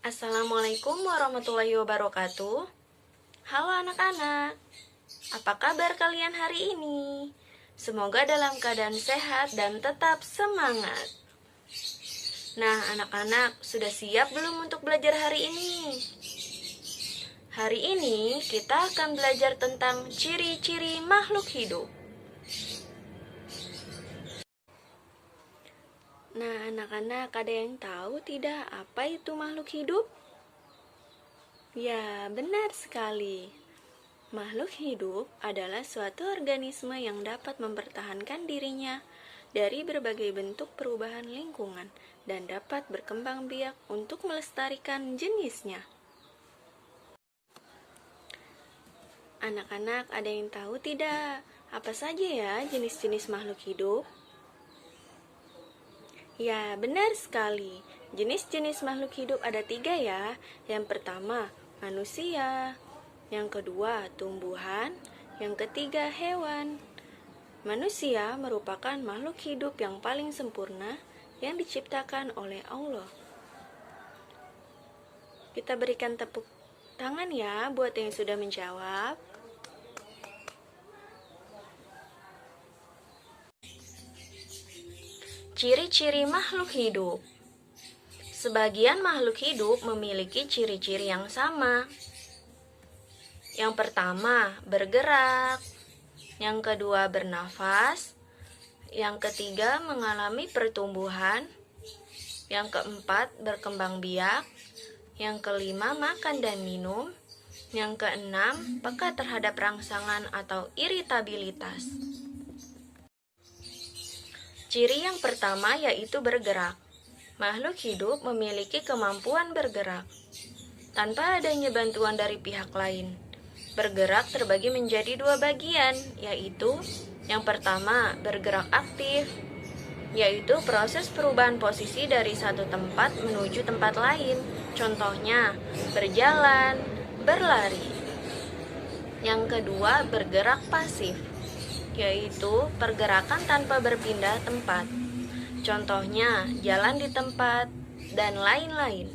Assalamualaikum warahmatullahi wabarakatuh. Halo anak-anak, apa kabar kalian hari ini? Semoga dalam keadaan sehat dan tetap semangat. Nah anak-anak, sudah siap belum untuk belajar hari ini? Hari ini kita akan belajar tentang ciri-ciri makhluk hidup. Nah anak-anak, ada yang tahu tidak apa itu makhluk hidup? Ya, benar sekali. Makhluk hidup adalah suatu organisme yang dapat mempertahankan dirinya dari berbagai bentuk perubahan lingkungan dan dapat berkembang biak untuk melestarikan jenisnya. Anak-anak, ada yang tahu tidak apa saja ya jenis-jenis makhluk hidup? Ya, benar sekali. Jenis-jenis makhluk hidup ada 3 ya. Yang pertama, manusia. Yang kedua, tumbuhan. Yang ketiga, hewan. Manusia merupakan makhluk hidup yang paling sempurna yang diciptakan oleh Allah. Kita berikan tepuk tangan ya buat yang sudah menjawab. Ciri-ciri makhluk hidup. Sebagian makhluk hidup memiliki ciri-ciri yang sama. Yang pertama, bergerak. Yang kedua, bernafas. Yang ketiga, mengalami pertumbuhan. Yang keempat, berkembang biak. Yang kelima, makan dan minum. Yang keenam, peka terhadap rangsangan atau iritabilitas. Ciri yang pertama yaitu bergerak. Makhluk hidup memiliki kemampuan bergerak tanpa adanya bantuan dari pihak lain. Bergerak terbagi menjadi 2 bagian, yaitu yang pertama bergerak aktif, yaitu proses perubahan posisi dari satu tempat menuju tempat lain. Contohnya, berjalan, berlari. Yang kedua, bergerak pasif, yaitu pergerakan tanpa berpindah tempat. Contohnya, jalan di tempat, dan lain-lain.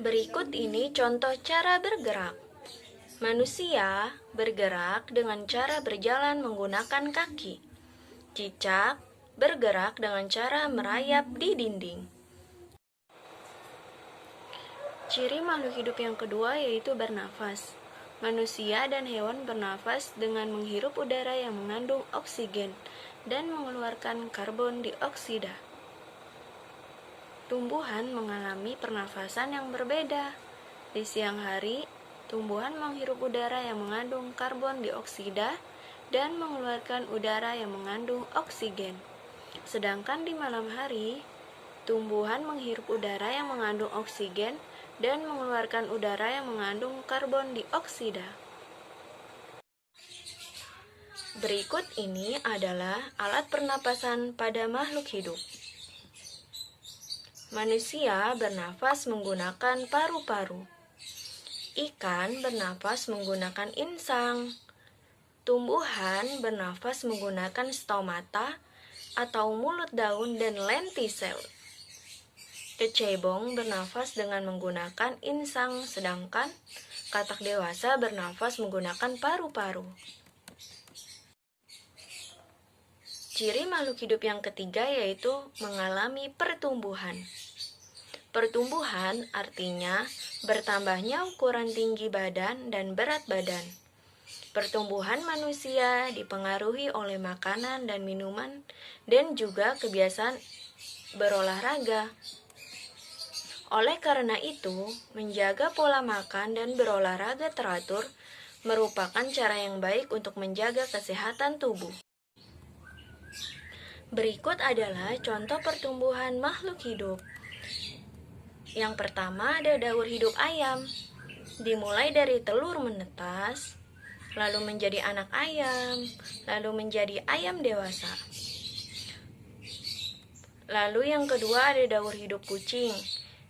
Berikut ini contoh cara bergerak. Manusia bergerak dengan cara berjalan menggunakan kaki. Cicak bergerak dengan cara merayap di dinding. Ciri makhluk hidup yang kedua yaitu bernafas. Manusia dan hewan bernafas dengan menghirup udara yang mengandung oksigen dan mengeluarkan karbon dioksida. Tumbuhan mengalami pernafasan yang berbeda. Di siang hari, tumbuhan menghirup udara yang mengandung karbon dioksida dan mengeluarkan udara yang mengandung oksigen. Sedangkan di malam hari, tumbuhan menghirup udara yang mengandung oksigen dan mengeluarkan udara yang mengandung karbon dioksida. Berikut ini adalah alat pernapasan pada makhluk hidup. Manusia bernafas menggunakan paru-paru. Ikan bernafas menggunakan insang. Tumbuhan bernafas menggunakan stomata atau mulut daun dan lentisel. Kecebong bernafas dengan menggunakan insang, sedangkan katak dewasa bernafas menggunakan paru-paru. Ciri makhluk hidup yang ketiga yaitu mengalami pertumbuhan. Pertumbuhan artinya bertambahnya ukuran tinggi badan dan berat badan. Pertumbuhan manusia dipengaruhi oleh makanan dan minuman dan juga kebiasaan berolahraga. Oleh karena itu, menjaga pola makan dan berolahraga teratur merupakan cara yang baik untuk menjaga kesehatan tubuh. Berikut adalah contoh pertumbuhan makhluk hidup. Yang pertama ada daur hidup ayam. Dimulai dari telur menetas, lalu menjadi anak ayam, lalu menjadi ayam dewasa. Lalu yang kedua ada daur hidup kucing.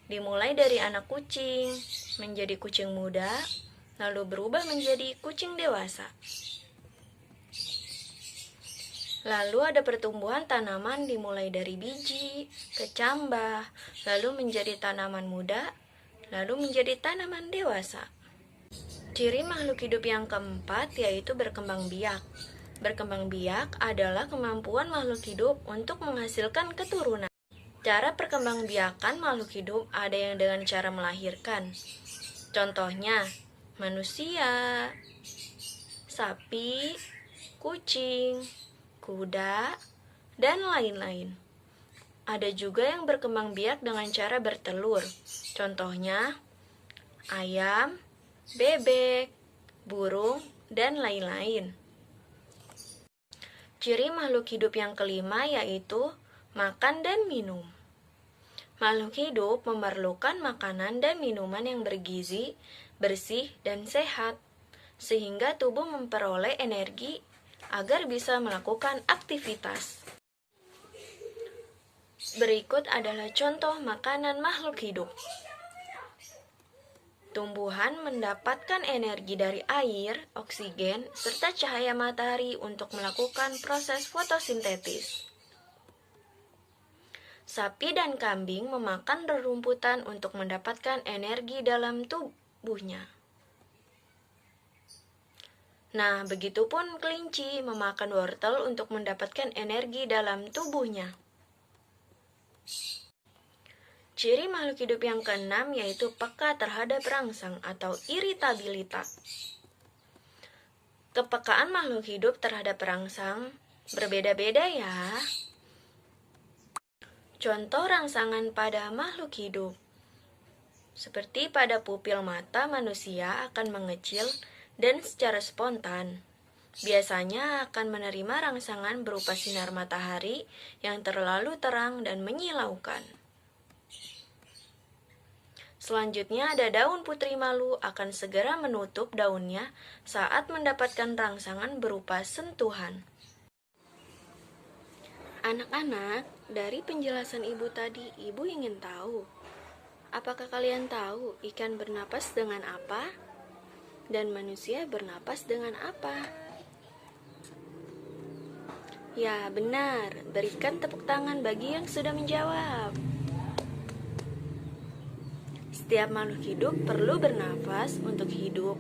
Dimulai dari anak kucing, menjadi kucing muda, lalu berubah menjadi kucing dewasa. Lalu ada pertumbuhan tanaman dimulai dari biji, kecambah, lalu menjadi tanaman muda, lalu menjadi tanaman dewasa. Ciri makhluk hidup yang keempat yaitu berkembang biak. Berkembang biak adalah kemampuan makhluk hidup untuk menghasilkan keturunan. Cara perkembangbiakan makhluk hidup ada yang dengan cara melahirkan. Contohnya, manusia, sapi, kucing, kuda, dan lain-lain. Ada juga yang berkembang biak dengan cara bertelur. Contohnya, ayam, bebek, burung, dan lain-lain. Ciri makhluk hidup yang kelima yaitu makan dan minum. Makhluk hidup memerlukan makanan dan minuman yang bergizi, bersih, dan sehat, sehingga tubuh memperoleh energi agar bisa melakukan aktivitas. Berikut adalah contoh makanan makhluk hidup. Tumbuhan mendapatkan energi dari air, oksigen, serta cahaya matahari untuk melakukan proses fotosintesis. Sapi dan kambing memakan rerumputan untuk mendapatkan energi dalam tubuhnya. Nah, begitupun kelinci memakan wortel untuk mendapatkan energi dalam tubuhnya. Ciri makhluk hidup yang keenam yaitu peka terhadap rangsang atau iritabilitas. Kepekaan makhluk hidup terhadap rangsang berbeda-beda ya. Contoh rangsangan pada makhluk hidup. Seperti pada pupil mata manusia akan mengecil dan secara spontan. Biasanya akan menerima rangsangan berupa sinar matahari yang terlalu terang dan menyilaukan. Selanjutnya ada daun putri malu akan segera menutup daunnya saat mendapatkan rangsangan berupa sentuhan. Anak-anak, dari penjelasan ibu tadi, ibu ingin tahu, apakah kalian tahu ikan bernapas dengan apa? Dan manusia bernapas dengan apa? Ya, benar. Berikan tepuk tangan bagi yang sudah menjawab. Setiap makhluk hidup perlu bernafas untuk hidup,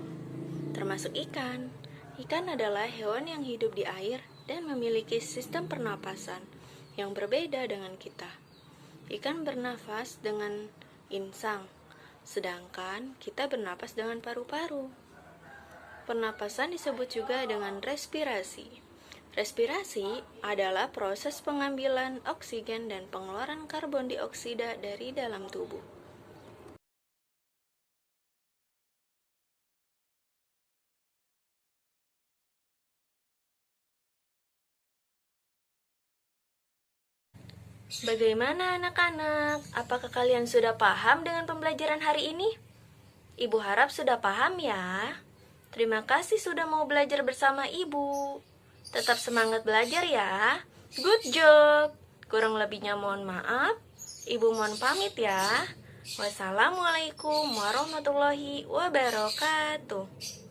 termasuk ikan. Ikan adalah hewan yang hidup di air dan memiliki sistem pernapasan yang berbeda dengan kita. Ikan bernafas dengan insang, sedangkan kita bernapas dengan paru-paru. Pernapasan disebut juga dengan respirasi. Respirasi adalah proses pengambilan oksigen dan pengeluaran karbon dioksida dari dalam tubuh. Bagaimana anak-anak? Apakah kalian sudah paham dengan pembelajaran hari ini? Ibu harap sudah paham ya. Terima kasih sudah mau belajar bersama ibu. Tetap semangat belajar ya. Good job. Kurang lebihnya mohon maaf. Ibu mohon pamit ya. Wassalamualaikum warahmatullahi wabarakatuh.